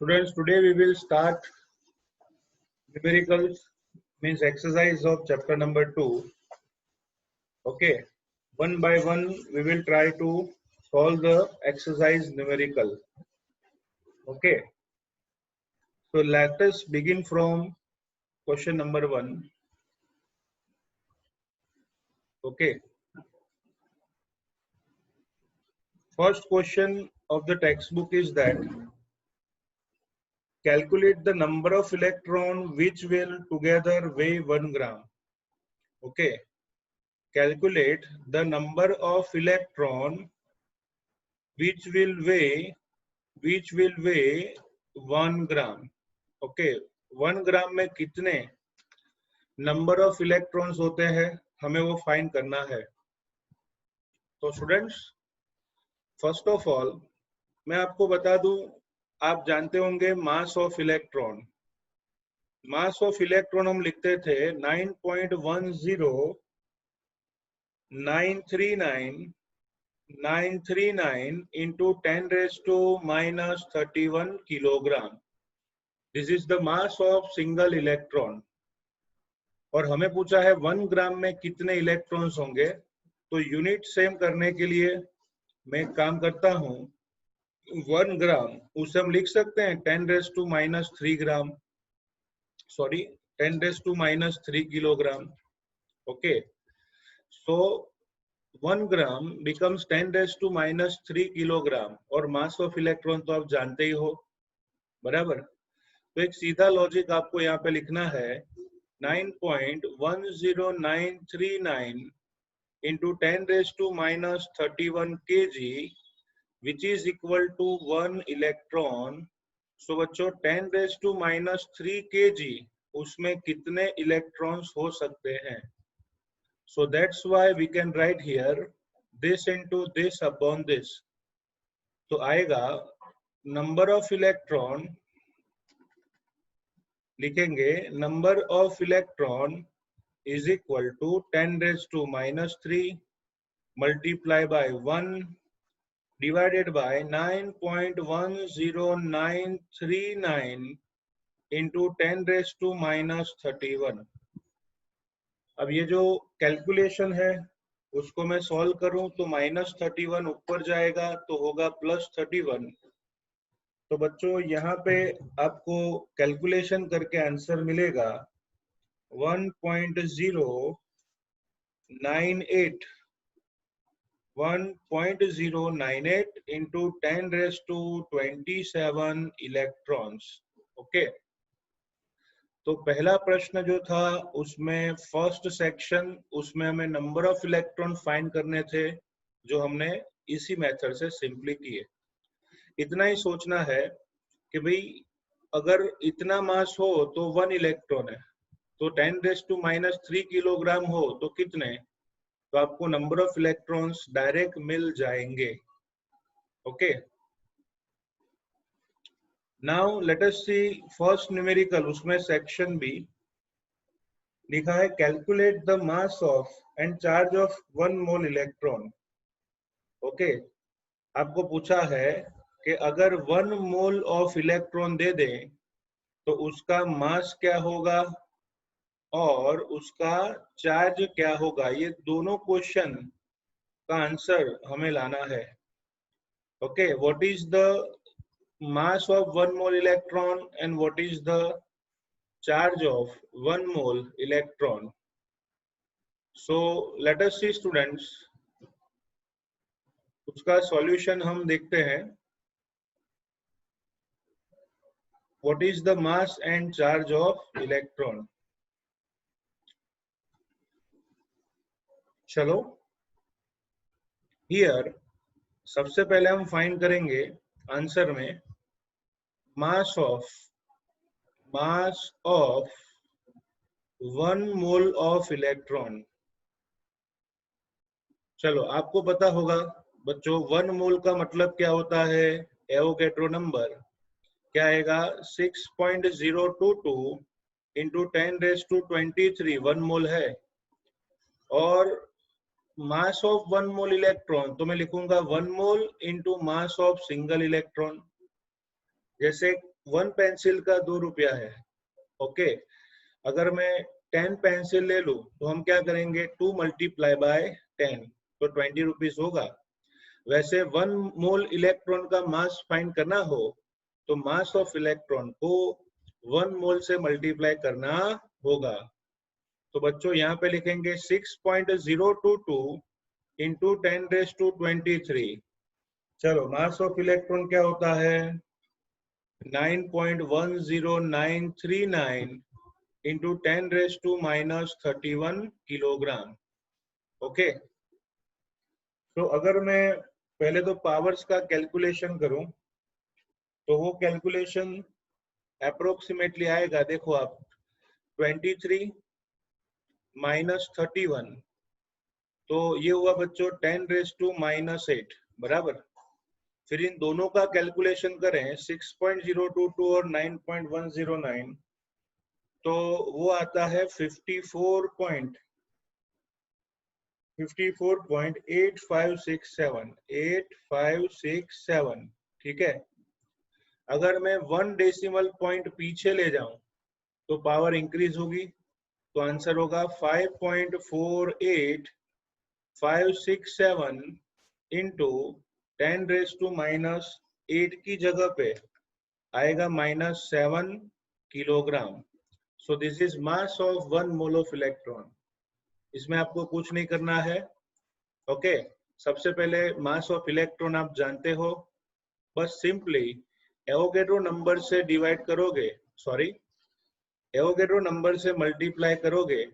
Students, today we will start numericals, means exercise of chapter number 2. Okay, one by one we will try to solve the exercise numerical. Okay, so let us begin from question number 1. Okay, first question of the textbook is that calculate the number of electrons which will together weigh 1 gram. Okay, calculate the number of electron which will weigh 1 gram. Okay, 1 ग्राम में कितने number of electrons होते हैं हमें वो find करना है. तो students, first of all मैं आपको बता दूं, आप जानते होंगे mass of electron. Mass of electron हम लिखते थे 9.10939 into 10⁻⁻31 kilogram. This is the mass of single electron. और हमें पूछा है 1 ग्राम में कितने इलेक्ट्रॉन्स होंगे. तो यूनिट सेम करने के लिए मैं एक काम करता हूं, 1 ग्राम उसे हम लिख सकते हैं 10⁻³ ग्राम, सॉरी 10⁻³ किलोग्राम. ओके, सो 1 ग्राम becomes 10⁻³ किलोग्राम. और मास ऑफ इलेक्ट्रॉन तो आप जानते ही हो, बराबर. तो एक सीधा लॉजिक आपको यहाँ पे लिखना है 9.10939 into 10⁻31 kg which is equal to 1 electron. So बच्चों 10⁻³ kg उसमें कितने इलेक्ट्रॉन्स हो सकते हैं. So that's why we can write here this into this upon this. तो आएगा नंबर ऑफ इलेक्ट्रॉन, लिखेंगे number of electron is equal to 10⁻³ multiply by 1 divided by 9.10939 into 10⁻31. अब ये जो कैलकुलेशन है उसको मैं सॉल्व करूं तो -31 ऊपर जाएगा तो होगा +31. तो बच्चों यहाँ पे आपको कैलकुलेशन करके आंसर मिलेगा 1.098 into 10⁻27 इलेक्ट्रॉन्स. ओके, तो पहला प्रश्न जो था उसमें फर्स्ट सेक्शन, उसमें हमें नंबर ऑफ इलेक्ट्रॉन फाइंड करने थे जो हमने इसी मेथड से सिंपली किए. इतना ही सोचना है कि भाई अगर इतना मास हो तो 1 इलेक्ट्रॉन है, तो 10⁻³ किलोग्राम हो तो कितने, तो आपको नंबर ऑफ इलेक्ट्रॉन्स डायरेक्ट मिल जाएंगे. ओके, नाउ लेट अस सी फर्स्ट न्यूमेरिकल. उसमें सेक्शन बी लिखा है calculate the mass of and charge of 1 mole electron. Okay, आपको पूछा है कि अगर 1 मोल ऑफ इलेक्ट्रॉन दे दें तो उसका मास क्या होगा और उसका चार्ज क्या होगा. ये दोनों क्वेश्चन का आंसर हमें लाना है. Okay, what is the mass of 1 mole electron and what is the charge of 1 mole electron. So let us see students, उसका सॉल्यूशन हम देखते हैं. What is the mass and charge of electron. चलो, here सबसे पहले हम find करेंगे answer में mass of 1 mole of electron. चलो, आपको पता होगा बच्चों 1 मोल का मतलब क्या होता है. एवोगैड्रो नंबर क्या आएगा 6.022 into 10⁻23 1 मोल है. और मास ऑफ 1 मोल इलेक्ट्रॉन तो मैं लिखूंगा 1 mole into mass of single electron. जैसे 1 पेंसिल का 2 रुपया है। ओके, अगर मैं 10 पेंसिल ले लूं तो हम क्या करेंगे, 2 मल्टीप्लाई बाय 10 तो 20 रुपीज होगा। वैसे 1 मोल इलेक्ट्रॉन का मास फाइंड करना हो तो मास ऑफ इलेक्ट्रॉन को 1 मोल से मल्टीप्लाई करना होगा। तो बच्चों यहाँ पे लिखेंगे 6.022 इंटू 10⁻23। चलो, मास ऑफ इलेक्ट्रॉन क्या होता है, 9.10939 इंटू 10⁻31 किलोग्राम। ओके, तो अगर मैं पहले तो पावर्स का कैलकुलेशन करूं तो वो कैलकुलेशन अप्रोक्सीमेटली आएगा, देखो आप, 23 माइनस 31 तो ये हुआ बच्चों 10⁻⁻8 बराबर। फिर इन दोनों का कैलकुलेशन करें 6.022 और 9.109 तो वो आता है 54.8567 ठीक है। अगर मैं 1 डेसिमल पॉइंट पीछे ले जाऊं तो पावर इंक्रीज होगी, तो आंसर होगा 5.48567 इंटू 10⁻⁻8 की जगह पे आएगा -7 kilogram. So this is mass of 1 mole of electron. इसमें आपको कुछ नहीं करना है। ओके, सबसे पहले मास ऑफ इलेक्ट्रॉन आप जानते हो, बस सिंपली एवोगैड्रो नंबर से डिवाइड करोगे, सॉरी एवोगैड्रो नंबर से मल्टीप्लाई करोगे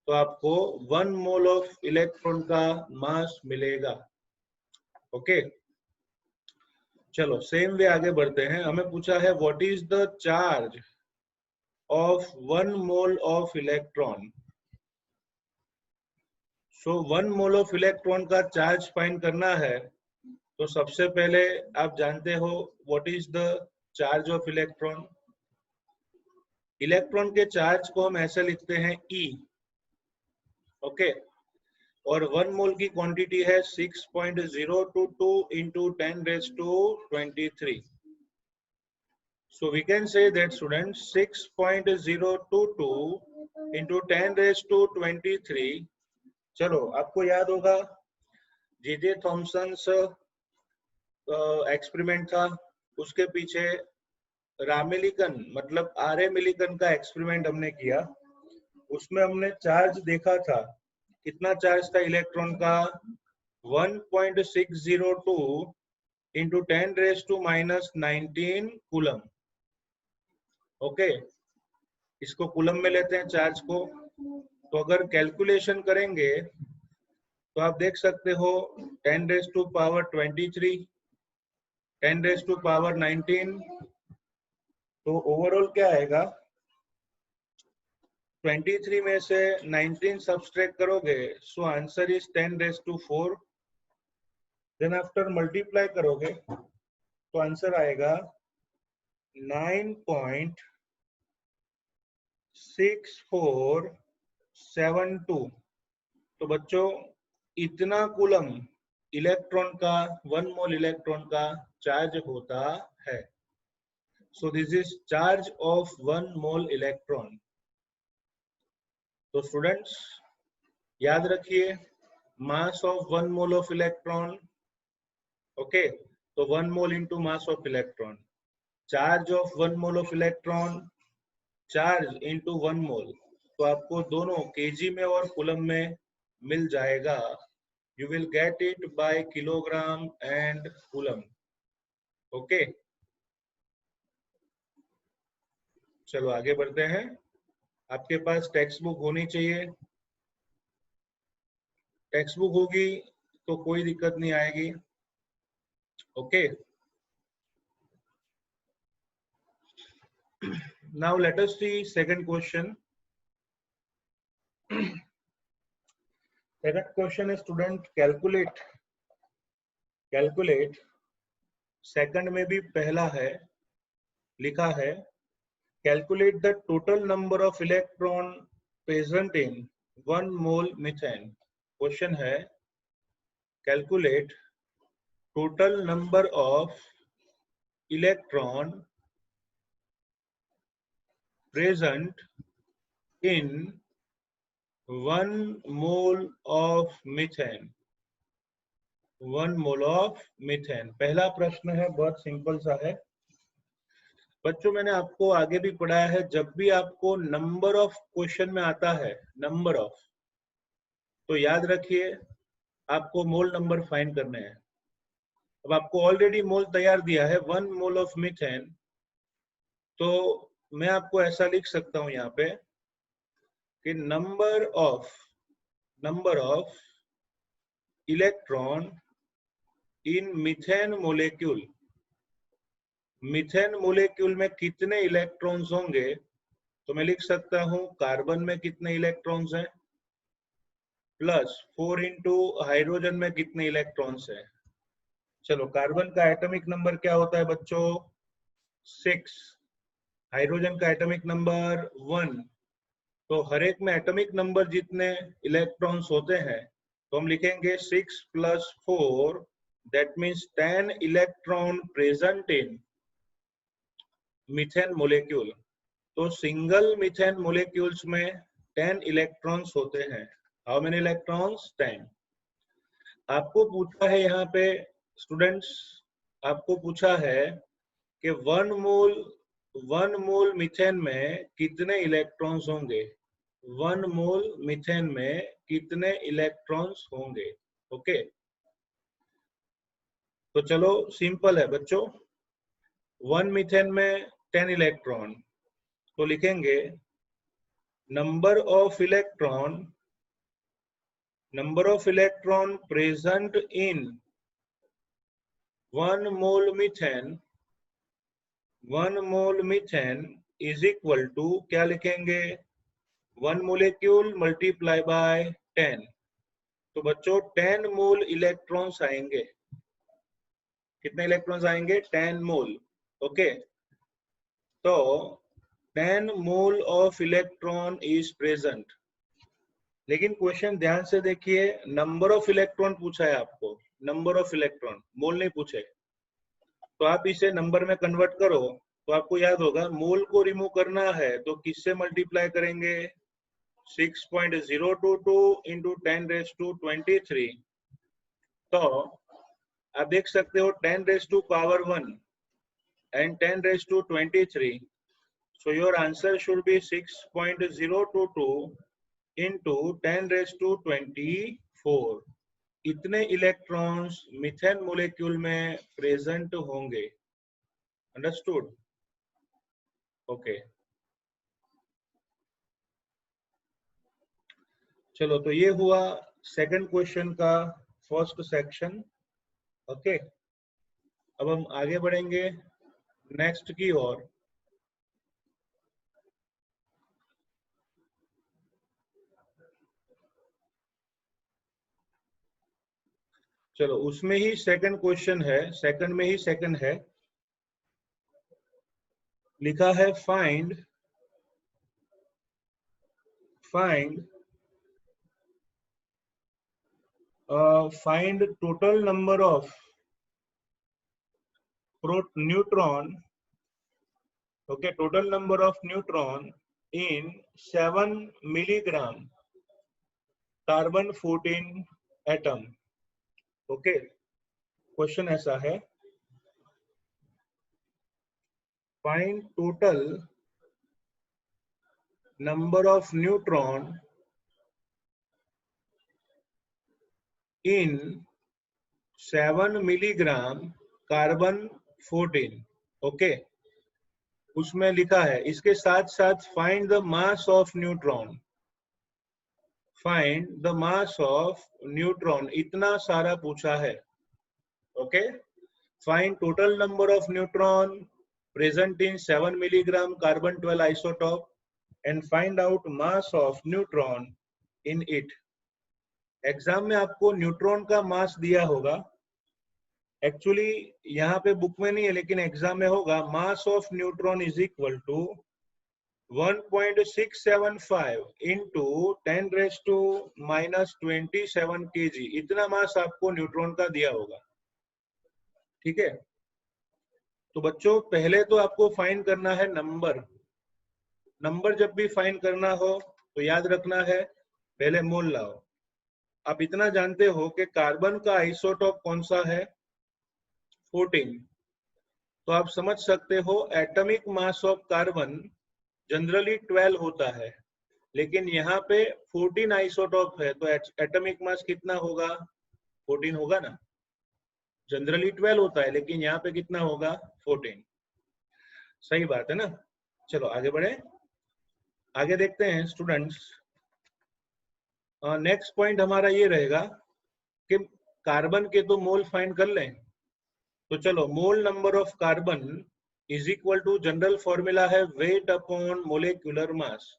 तो आपको 1 मोल ऑफ इलेक्ट्रॉन का मास मिलेगा। ओके, चलो सेम वे आगे बढ़ते हैं। हमें पूछा है what is the charge of 1 mole of electron. So 1 mole of electron का चार्ज फाइंड करना है तो सबसे पहले आप जानते हो what is the charge of electron. Electron के चार्ज को हम ऐसे लिखते हैं E। ओके, और 1 मोल की क्वांटिटी है 6.022 into 10⁻23। So we can say that students 6.022 into 10⁻23। चलो, आपको याद होगा जे थॉमसन एक्सपेरिमेंट था, उसके पीछे रामिलिकन मतलब आरए मिलिकन का एक्सपेरिमेंट हमने किया। उसमें हमने चार्ज देखा था, कितना चार्ज था इलेक्ट्रॉन का, 1.602 इंटू 10⁻⁻19 कूलम। ओके, इसको कूलम में लेते हैं चार्ज को। तो अगर कैलकुलेशन करेंगे तो आप देख सकते हो 10⁻23 10⁻19 तो ओवरऑल क्या आएगा, 23 में से 19 सब्सट्रैक्ट करोगे so answer is 10⁻4। Then after multiply करोगे तो आंसर आएगा 9.6472। तो बच्चों इतना कूलम इलेक्ट्रॉन का 1 मोल इलेक्ट्रॉन का चार्ज होता है। So this is charge of 1 mole electron. तो स्टूडेंट्स याद रखिए mass of 1 mole of electron. Okay, तो 1 mole into mass of electron, charge of 1 mole of electron, charge into 1 मोल। तो आपको दोनों केजी में और कूलम में मिल जाएगा। You will get it by kilogram and coulomb. Okay, चलो आगे बढ़ते हैं। आपके पास टेक्स्ट बुक होनी चाहिए, टेक्स्ट बुक होगी तो कोई दिक्कत नहीं आएगी। Okay, now let us see second question. Second question है स्टूडेंट कैलकुलेट सेकंड में भी पहला है, लिखा है calculate the total number of electron present in 1 mole methane. Question है calculate total number of electron present in 1 mole of methane. 1 mole of methane. पहला प्रश्न है, बहुत सिंपल सा है बच्चों। मैंने आपको आगे भी पढ़ाया है, जब भी आपको नंबर ऑफ क्वेश्चन में आता है नंबर ऑफ, तो याद रखिए आपको मोल नंबर फाइंड करने हैं। अब आपको ऑलरेडी मोल तैयार दिया है 1 मोल ऑफ मीथेन, तो मैं आपको ऐसा लिख सकता हूं यहाँ पे कि number of electron in methane molecule. Methane molecule में कितने इलेक्ट्रॉन्स होंगे, तो मैं लिख सकता हूं कार्बन में कितने इलेक्ट्रॉन्स हैं प्लस 4 इंटू हाइड्रोजन में कितने इलेक्ट्रॉन्स हैं। चलो, कार्बन का एटॉमिक नंबर क्या होता है बच्चों 6, हाइड्रोजन का एटॉमिक नंबर 1, तो हर एक में एटॉमिक नंबर जितने इलेक्ट्रॉन्स होते हैं तो हम लिखेंगे 6 plus 4, that means 10 electron present in methane molecule. तो सिंगल मीथेन मोलेक्यूल्स में 10 इलेक्ट्रॉन्स होते हैं। How many electrons? 10। आपको पूछा है यहाँ पे स्टूडेंट्स, आपको पूछा है कि 1 मोल मीथेन में कितने इलेक्ट्रॉन्स होंगे। 1 मोल मीथेन में कितने इलेक्ट्रॉन्स होंगे। ओके, तो चलो सिंपल है बच्चों। 1 मीथेन में 10 इलेक्ट्रॉन, तो लिखेंगे number of electron present in 1 mole methane is equal to, क्या लिखेंगे 1 मोलेक्यूल मल्टीप्लाई बाय 10। तो बच्चों 10 मोल इलेक्ट्रॉन्स आएंगे। कितने इलेक्ट्रॉन्स आएंगे? 10 मोल। ओके, तो 10 mole of electron is present. लेकिन क्वेश्चन ध्यान से देखिए, नंबर ऑफ इलेक्ट्रॉन पूछा है आपको, नंबर ऑफ इलेक्ट्रॉन, मोल नहीं पूछे। तो आप इसे नंबर में कन्वर्ट करो तो आपको याद होगा मोल को रिमूव करना है तो किससे मल्टीप्लाई करेंगे? 6.022 इंटू 10⁻23। तो आप देख सकते हो 10⁻1 and 10⁻23, so your answer should be 6.022 into 10⁻24। इतने इलेक्ट्रॉन्स मीथेन मोलेक्यूल में प्रेजेंट होंगे। अंडरस्टूड? ओके, चलो, तो ये हुआ सेकंड क्वेश्चन का फर्स्ट सेक्शन। ओके, अब हम आगे बढ़ेंगे नेक्स्ट की ओर। चलो, उसमें ही सेकंड क्वेश्चन है, सेकंड में ही सेकंड है, लिखा है find total number of neutron. Okay, total number of neutron in 7 milligram carbon 14 atom. Okay, question ऐसा है, find total number of neutron in 7 milligram carbon 14। Okay, उसमें लिखा है, इसके साथ साथ find the mass of neutron. Find the mass of neutron, इतना सारा पूछा है। Okay, find total number of neutron present in 7 milligram carbon 12 isotope and find out mass of neutron in it. Exam में आपको न्यूट्रॉन का मास दिया होगा, actually यहाँ पे बुक में नहीं है लेकिन एग्जाम में होगा। Mass of neutron is equal to 1.675 into 10⁻⁻27 kg। इतना मास आपको न्यूट्रॉन का दिया होगा। ठीक है, तो बच्चों पहले तो आपको फाइंड करना है नंबर जब भी फाइंड करना हो तो याद रखना है पहले मोल लाओ। आप इतना जानते हो कि कार्बन का आइसोटोप कौन सा है, 14। तो आप समझ सकते हो atomic mass of carbon generally 12 होता है, लेकिन यहाँ पे 14 आइसोटोप है, तो एटॉमिक मास कितना होगा, 14 होगा ना। जनरली 12 होता है, लेकिन यहाँ पे कितना होगा, 14। सही बात है ना। चलो आगे बढ़े, आगे देखते हैं स्टूडेंट्स। नेक्स्ट पॉइंट हमारा ये रहेगा कि कार्बन के तो मोल फाइंड कर लें। तो चलो, mole number of carbon is equal to, general formula है weight upon molecular mass.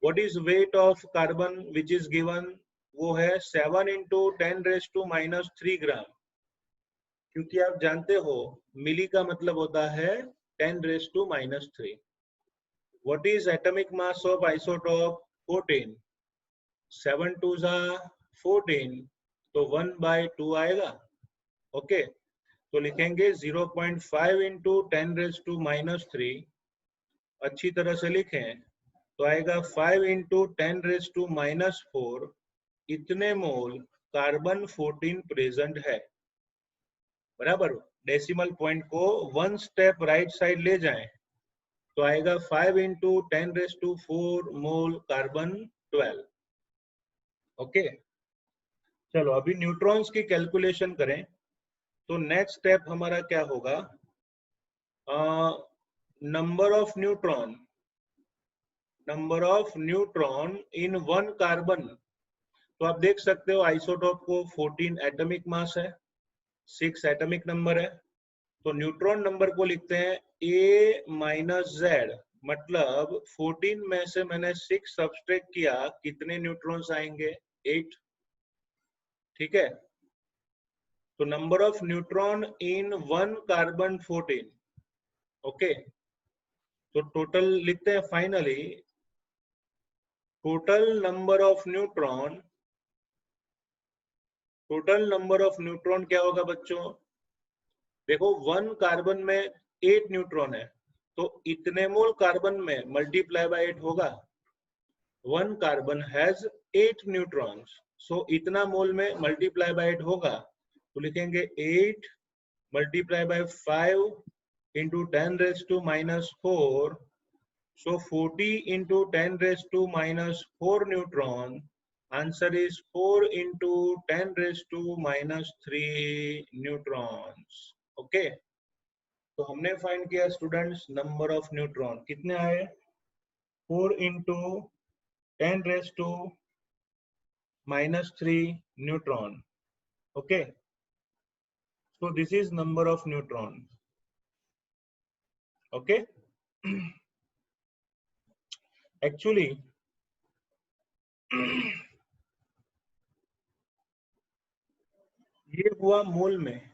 What is weight of carbon which is given, वो है 7 इंटू 10⁻³ ग्राम। क्योंकि आप जानते हो मिली का मतलब होता है 10⁻³ what is atomic mass of isotope, 14। 7 2 14, तो 1/2 आएगा। ओके, तो लिखेंगे 0.5 इंटू 10⁻³ अच्छी तरह से लिखें तो आएगा 5 इंटू 10⁻⁻⁴। इतने मोल कार्बन 14 प्रेजेंट है। बराबर, डेसिमल पॉइंट को 1 स्टेप राइट साइड ले जाएं तो आएगा 5 इंटू 10⁻⁴ मोल कार्बन 12। ओके, चलो अभी न्यूट्रॉन्स की कैलकुलेशन करें। तो नेक्स्ट स्टेप हमारा क्या होगा, number of neutron in 1 carbon. तो आप देख सकते हो आइसोटोप को 14 एटॉमिक मास है, 6 एटॉमिक नंबर है, तो न्यूट्रॉन नंबर को लिखते हैं A-Z, मतलब 14 में से मैंने 6 सब्सट्रैक्ट किया, कितने न्यूट्रॉन्स आएंगे, 8। ठीक है, तो number of neutron in 1 carbon 14। Okay, तो टोटल लिखते हैं finally, total number of neutron क्या होगा बच्चों, देखो 1 कार्बन में 8 न्यूट्रॉन है, तो इतने मोल कार्बन में मल्टीप्लाई बाय 8 होगा। 1 कार्बन हैज 8 न्यूट्रॉन्स, सो इतना मोल में मल्टीप्लाई बाय 8 होगा, तो लिखेंगे 8 multiply by 5 into 10⁻⁴, so 40 into 10⁻⁴ neutron. Answer is 4 into 10⁻³ neutrons. Okay, तो हमने फाइंड किया स्टूडेंट्स नंबर ऑफ न्यूट्रॉन कितने आए, 4 into 10⁻³ neutron. Okay, so this is number of neutron. Okay. Actually ये हुआ मोल में,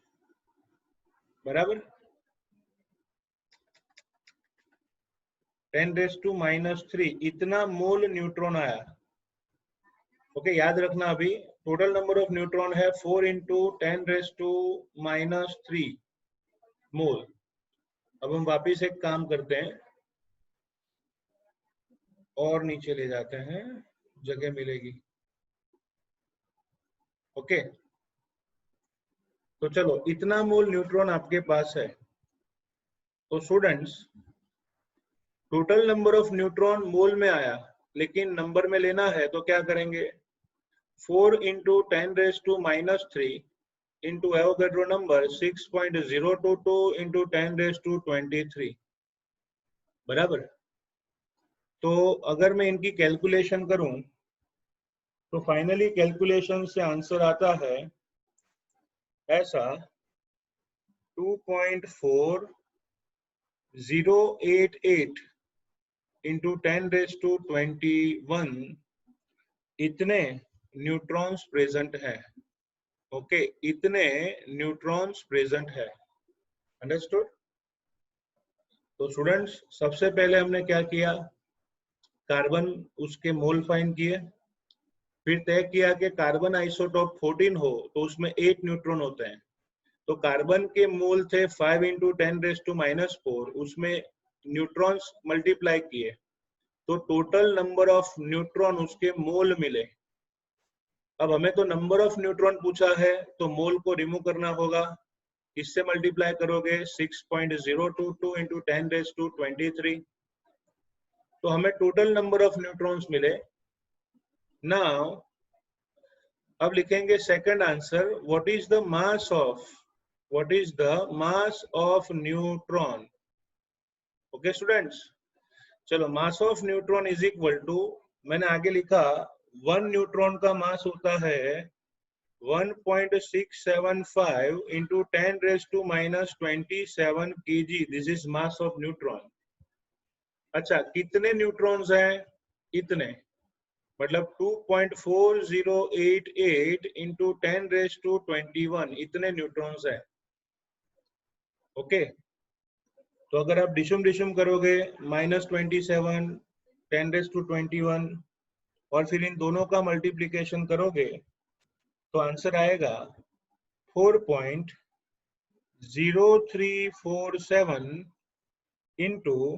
बराबर, 10⁻³ इतना मोल न्यूट्रॉन आया। ओके, याद रखना अभी टोटल नंबर ऑफ न्यूट्रॉन है 4 इंटू 10⁻³ मोल। अब हम वापिस एक काम करते हैं और नीचे ले जाते हैं, जगह मिलेगी। ओके, तो चलो इतना मोल न्यूट्रॉन आपके पास है। तो students total number of neutron mole में आया, लेकिन नंबर में लेना है तो क्या करेंगे, 4 into 10⁻³ into Avogadro number 6.022 into 10⁻23, बराबर। तो अगर मैं इनकी कैलकुलेशन करूं तो फाइनली कैलकुलेशन से आंसर आता है ऐसा 2.4088 इंटू 10⁻21 इतने न्यूट्रॉन्स प्रेजेंट है। ओके, इतने न्यूट्रॉन्स प्रेजेंट है। अंडरस्टूड। तो स्टूडेंट्स सबसे पहले हमने क्या किया, कार्बन उसके मोल फाइंड किए, फिर तय किया कि कार्बन आइसोटोप 14 हो तो उसमें 8 न्यूट्रॉन होते हैं। तो कार्बन के मोल थे 5 इंटू 10⁻⁻⁴, उसमें न्यूट्रॉन्स मल्टीप्लाई किए तो टोटल नंबर ऑफ न्यूट्रॉन उसके मोल मिले। अब हमें तो नंबर ऑफ न्यूट्रॉन पूछा है, तो मोल को रिमूव करना होगा। इससे मल्टीप्लाई करोगे 6.022 इंटू 10⁻23, तो हमें टोटल नंबर ऑफ न्यूट्रॉन्स मिले। नाउ अब लिखेंगे second answer, what is the mass of neutron. Okay students, चलो mass of neutron is equal to, मैंने आगे लिखा 1 न्यूट्रॉन का मास होता है 1.675 into 10⁻27 kg, this is mass of neutron. अच्छा, कितने न्यूट्रॉन्स हैं? इतने, मतलब 2.4088 इंटू 10⁻21, इतने न्यूट्रॉन्स हैं। ओके, तो अगर आप डिशुम करोगे -27 10⁻21 और फिर इन दोनों का मल्टीप्लीकेशन करोगे तो आंसर आएगा 4.0347 into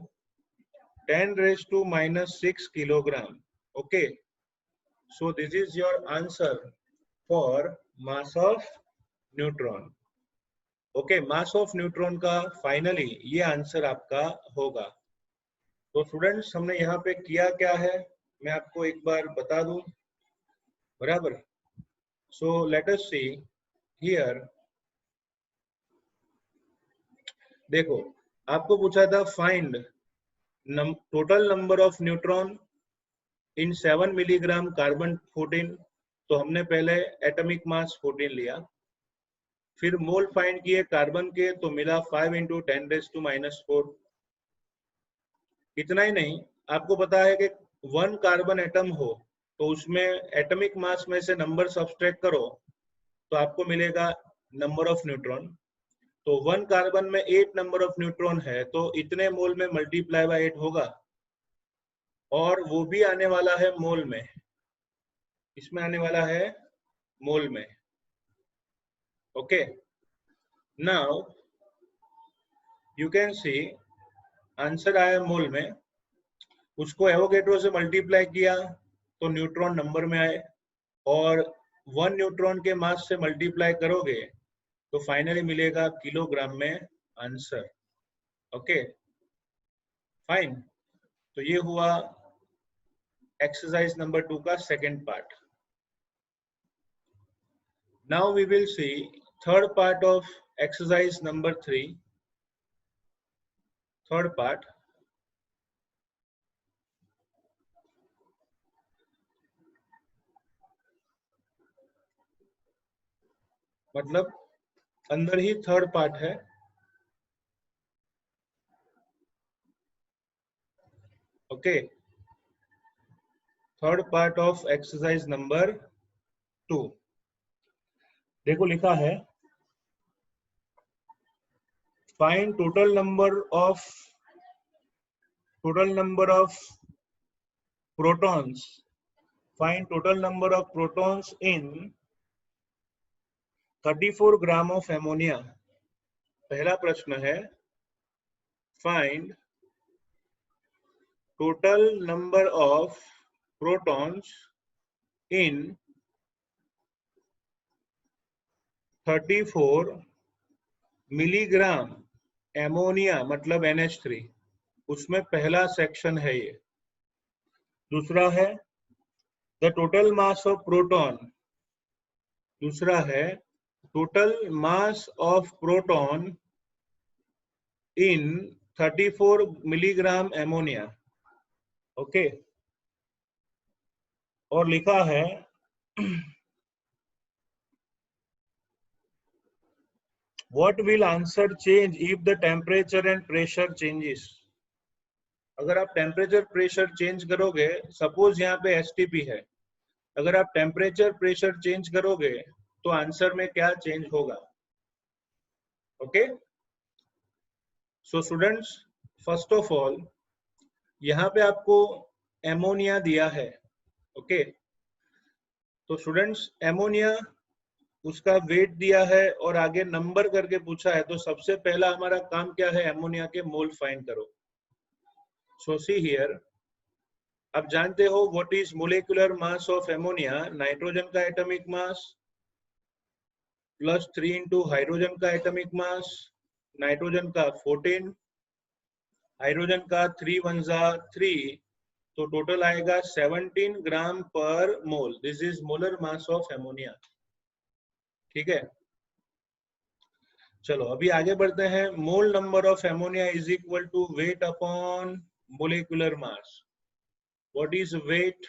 10⁻⁻6 kilogram. Okay, so this is your answer for mass of neutron. Okay, mass of neutron का फाइनली ये आंसर आपका होगा। तो स्टूडेंट्स, हमने यहाँ पे किया क्या है मैं आपको एक बार बता दूं, बराबर। So let us see here. देखो, आपको पूछा था find total number of neutron in 7 milligram carbon 14, तो हमने पहले एटॉमिक मास 14 लिया, फिर मोल फाइंड किए कार्बन के, तो मिला 5 इंटू 10⁻⁻4। इतना ही नहीं, आपको पता है कि 1 कार्बन एटम हो तो उसमें एटॉमिक मास में से नंबर सब्सट्रैक्ट करो तो आपको मिलेगा नंबर ऑफ न्यूट्रॉन। तो 1 कार्बन में 8 नंबर ऑफ न्यूट्रॉन है, तो इतने मोल में मल्टीप्लाई बाय 8 होगा, और वो भी आने वाला है मोल में, इसमें आने वाला है मोल में। Okay, now you can see answer आया मोल में, उसको एवोगैड्रो से मल्टीप्लाई किया तो न्यूट्रॉन नंबर में आए, और 1 न्यूट्रॉन के मास से मल्टीप्लाई करोगे तो फाइनली मिलेगा किलोग्राम में आंसर। ओके फाइन, तो ये हुआ एक्सरसाइज नंबर 2 का second part. Now we will see third part of exercise number 3। Third part, मतलब अंदर ही थर्ड पार्ट है। Okay, third part of exercise number 2। देखो लिखा है, find total number of protons, find total number of protons in 34 gram of ammonia. पहला प्रश्न है, find total number of protons in 34 milligram ammonia, मतलब NH3, उसमें पहला सेक्शन है ये। दूसरा है the total mass of proton, दूसरा है total mass of proton in 34 milligram ammonia. Okay, और लिखा है what will answer change if the temperature and pressure changes. अगर आप टेम्परेचर प्रेशर चेंज करोगे, सपोज यहाँ पे STP है, अगर आप टेम्परेचर प्रेशर चेंज करोगे तो आंसर में क्या चेंज होगा। Okay, so students, first of all यहाँ पे आपको एमोनिया दिया है। ओके, तो स्टूडेंट्स एमोनिया, उसका वेट दिया है और आगे नंबर करके पूछा है, तो सबसे पहला हमारा काम क्या है, एमोनिया के मोल फाइंड करो। सो सी हियर, आप जानते हो what is molecular mass of ammonia? Nitrogen का atomic mass plus 3 into hydrogen का एटॉमिक मास, नाइट्रोजन का 14, हाइड्रोजन का 3 1 3, तो टोटल आएगा 17 gram per mole. This is molar mass of ammonia. ठीक है, चलो अभी आगे बढ़ते हैं। Mole number of ammonia is equal to weight upon molecular mass. What is weight?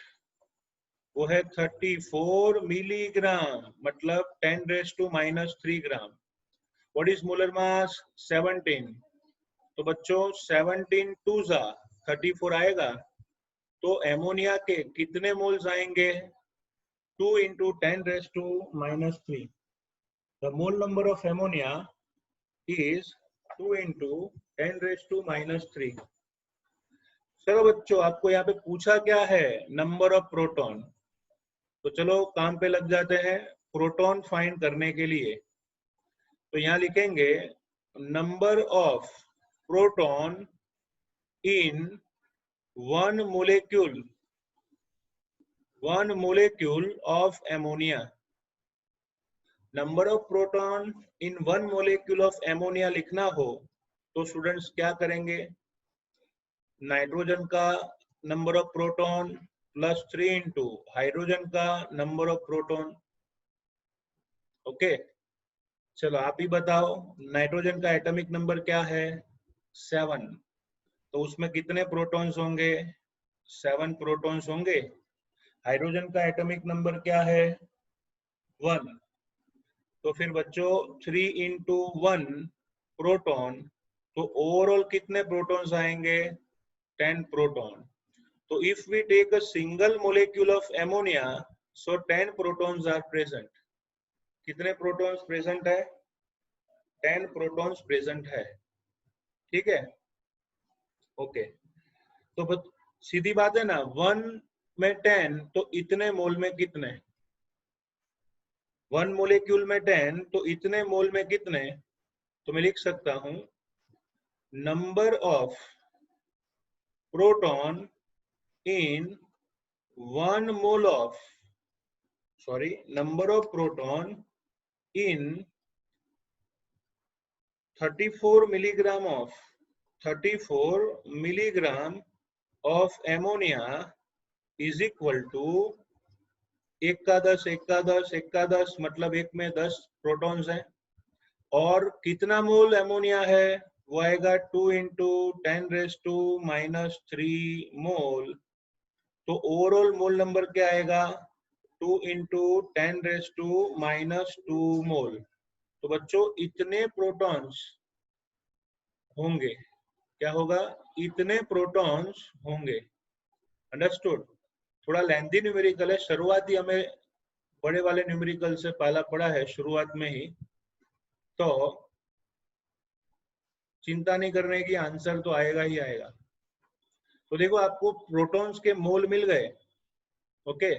वो है 34 मिलीग्राम, मतलब 10⁻³ gram. What is molar mass? 17। तो बच्चों 17 2 जा 34 आएगा, तो एमोनिया के कितने मोल्स आएंगे? 2 into 10⁻³ the mole number of ammonia is 2 into 10⁻³ चलो बच्चों, आपको यहाँ पे पूछा क्या है? Number of proton. तो चलो काम पे लग जाते हैं प्रोटॉन फाइंड करने के लिए। तो यहाँ लिखेंगे number of proton in one molecule of ammonia. Number of proton in one molecule of ammonia लिखना हो तो स्टूडेंट्स क्या करेंगे? नाइट्रोजन का number of proton plus 3 into hydrogen का नंबर ऑफ प्रोटॉन। ओके, चलो आप ही बताओ, नाइट्रोजन का एटॉमिक नंबर क्या है? 7। तो उसमें कितने प्रोटॉन्स होंगे? 7 प्रोटॉन्स होंगे। हाइड्रोजन का एटॉमिक नंबर क्या है? 1। तो फिर बच्चों 3 इंटू 1 प्रोटॉन, तो ओवरऑल कितने प्रोटॉन्स आएंगे? 10 proton. So if we take a single molecule of ammonia, so 10 protons are present. कितने protons present है? 10 protons present है। ठीक है, ओके। तो सीधी बात है ना, 1 में 10 तो इतने मोल में कितने? 1 मोलेक्यूल में 10 तो इतने मोल में कितने? तो मैं लिख सकता हूं number of proton in 1 mole of number of proton in 34 milligram of ammonia is equal to 1 का 10 1 का 10 1 का 10, मतलब एक में 10 प्रोटॉन्स हैं। और कितना मोल एमोनिया है? वो आएगा 2 इंटू 10⁻³ मोल। तो ओवरऑल मोल नंबर क्या आएगा? 2 इंटू 10⁻² मोल। तो बच्चों इतने प्रोटॉन्स होंगे। क्या होगा? इतने प्रोटॉन्स होंगे। अंडरस्टूड? थोड़ा लेंथी न्यूमेरिकल है, शुरुआती हमें बड़े वाले न्यूमेरिकल से पहला पड़ा है शुरुआत में ही, तो चिंता नहीं करने की, आंसर तो आएगा ही आएगा। तो देखो आपको प्रोटॉन्स के मोल मिल गए। ओके,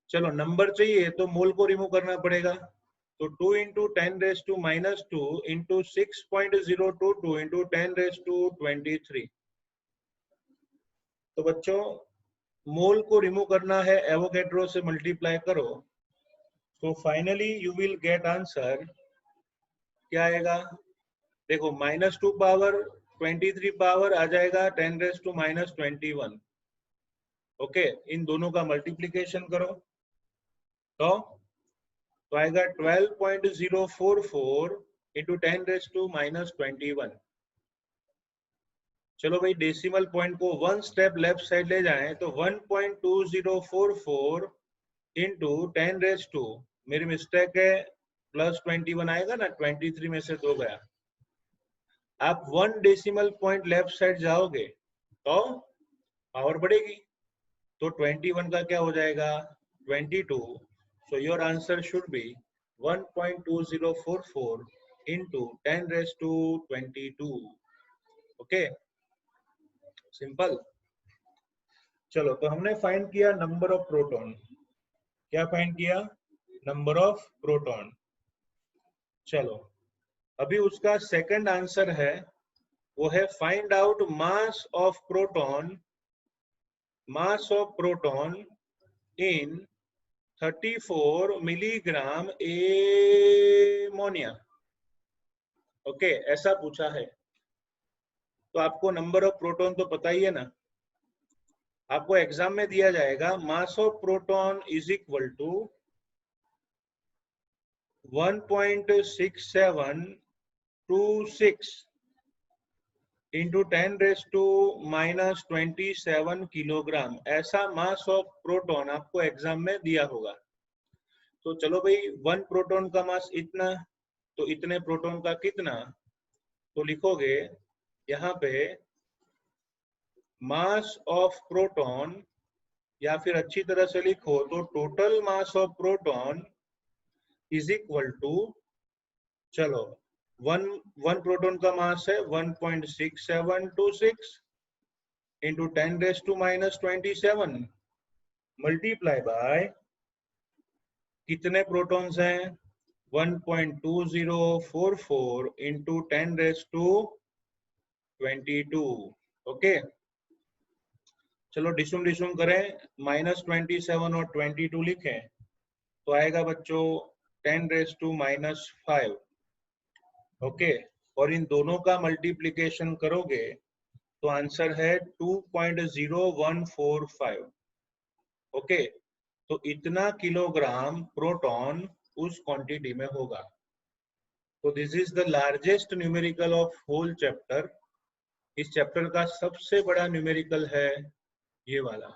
चलो नंबर चाहिए तो मोल को रिमूव करना पड़ेगा। तो 2 इंटू 10⁻² इंटू 6.022 इंटू 10⁻23। तो बच्चों मोल को रिमूव करना है, एवोगैड्रो से मल्टीप्लाई करो, तो finally you will get answer. क्या आएगा? देखो -2 पावर 23 पावर आ जाएगा 10⁻21। ओके, इन दोनों का मल्टीप्लीकेशन करो तो आएगा 12.044 इंटू 10⁻21। चलो भाई डेसिमल पॉइंट को 1 स्टेप लेफ्ट साइड ले जाएं तो 1.2044 इंटू 10⁻², मेरी मिस्टेक है, +21 आएगा ना, 23 में से 2 गया। आप 1 डेसिमल पॉइंट लेफ्ट साइड जाओगे तो पावर बढ़ेगी, तो 21 का क्या हो जाएगा? 22। So your answer should be 1.2044 into 10⁻22। Okay, simple. चलो तो हमने फाइंड किया नंबर ऑफ प्रोटॉन। क्या फाइंड किया? Number of proton. चलो अभी उसका सेकंड आंसर है, वो है find out mass of proton mass of proton in 34 milligram ammonia. Okay, ऐसा पूछा है। तो आपको नंबर ऑफ प्रोटॉन तो पता ही है ना, आपको एग्जाम में दिया जाएगा mass of proton is equal to 1.6726 into 10⁻⁻27 kilogram, ऐसा मास ऑफ प्रोटॉन आपको एग्जाम में दिया होगा। तो चलो भाई, 1 प्रोटॉन का मास इतना, तो इतने प्रोटॉन का कितना, तो लिखोगे यहाँ पे मास ऑफ प्रोटॉन, या फिर अच्छी तरह से लिखो तो total mass of proton is equal to, चलो वन प्रोटॉन का मास है 1.6726 इंटू 10⁻⁻27 मल्टीप्लाई बाय कितने प्रोटॉन्स हैं 1.2044 इंटू 10⁻22। ओके, चलो डिसुम डिसुम करें, -27 और 22 लिखें तो आएगा बच्चों 10⁻⁻5। ओके, और इन दोनों का मल्टीप्लिकेशन करोगे तो आंसर है 2.0145। ओके, तो इतना किलोग्राम प्रोटॉन उस क्वांटिटी में होगा। तो this is the largest numerical of whole chapter. इस चैप्टर का सबसे बड़ा न्यूमेरिकल है ये वाला।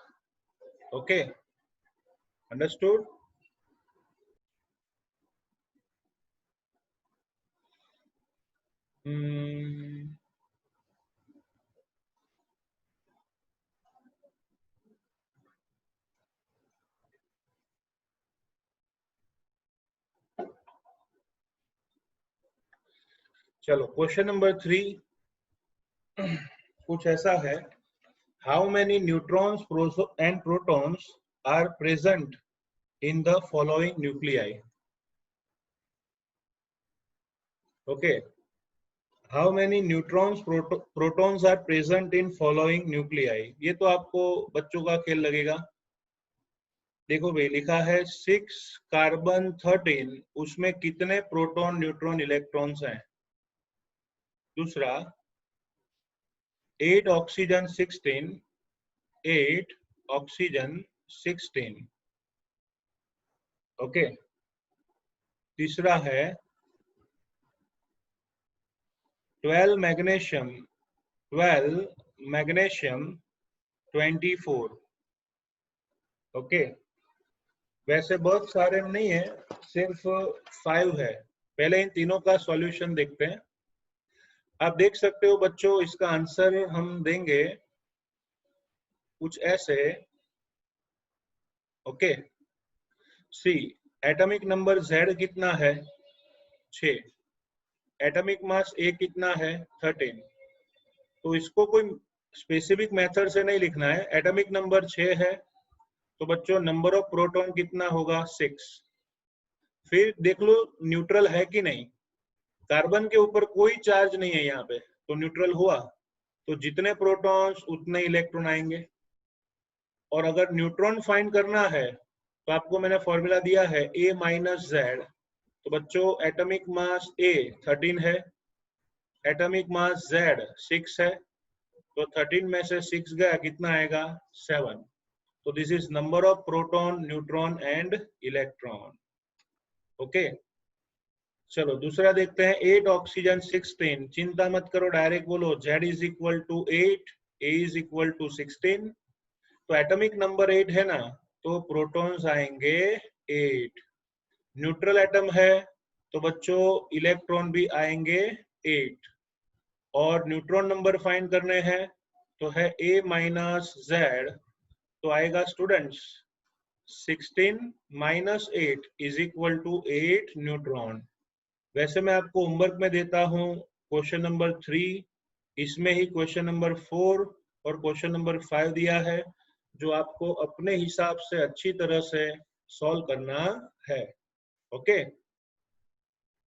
Okay, understood? चलो क्वेश्चन नंबर 3 कुछ ऐसा है, how many neutrons and protons are present in the following nuclei. Okay, how many neutrons protons are present in following nuclei, ये तो आपको बच्चों का खेल लगेगा। देखो भाई, लिखा है 6 कार्बन 13, उसमें कितने प्रोटॉन न्यूट्रॉन इलेक्ट्रॉन्स हैं। दूसरा 8 ऑक्सीजन 16, 8 ऑक्सीजन 16। ओके, तीसरा है 12 मैग्नीशियम 24। ओके, वैसे बहुत सारे नहीं है, सिर्फ 5 है। पहले इन तीनों का सॉल्यूशन देखते हैं। आप देख सकते हो बच्चों, इसका आंसर हम देंगे कुछ ऐसे। Okay, see atomic number Z कितना है 6, एटॉमिक मास A कितना है 13। तो इसको कोई स्पेसिफिक मेथड से नहीं लिखना है, एटॉमिक नंबर 6 है तो बच्चों नंबर ऑफ प्रोटॉन कितना होगा 6। फिर देख लो न्यूट्रल है कि नहीं, कार्बन के ऊपर कोई चार्ज नहीं है यहाँ पे, तो न्यूट्रल हुआ, तो जितने प्रोटॉन्स उतने इलेक्ट्रॉन आएंगे। और अगर न्यूट्रॉन फाइंड करना है तो आपको मैंने फॉर्मूला दिया है A माइनस Z। तो बच्चों एटॉमिक मास A 13 है, एटॉमिक मास Z 6 है, तो 13 में से 6 गया, कितना आएगा 7। तो this is number of proton, neutron and electron. Okay, चलो दूसरा देखते हैं 8 ऑक्सीजन 16। चिंता मत करो, डायरेक्ट बोलो Z is equal to 8, A is equal to 16। तो एटॉमिक नंबर 8 है ना, तो प्रोटॉन्स आएंगे 8। न्यूट्रल एटम है तो बच्चों इलेक्ट्रॉन भी आएंगे 8। और न्यूट्रॉन नंबर फाइंड करने हैं तो है A माइनस Z, तो आएगा students 16 minus 8 is equal to 8 neutron. वैसे मैं आपको होमवर्क में देता हूं क्वेश्चन नंबर 3, इसमें ही क्वेश्चन नंबर 4 और क्वेश्चन नंबर 5 दिया है, जो आपको अपने हिसाब से अच्छी तरह से सॉल्व करना है। ओके।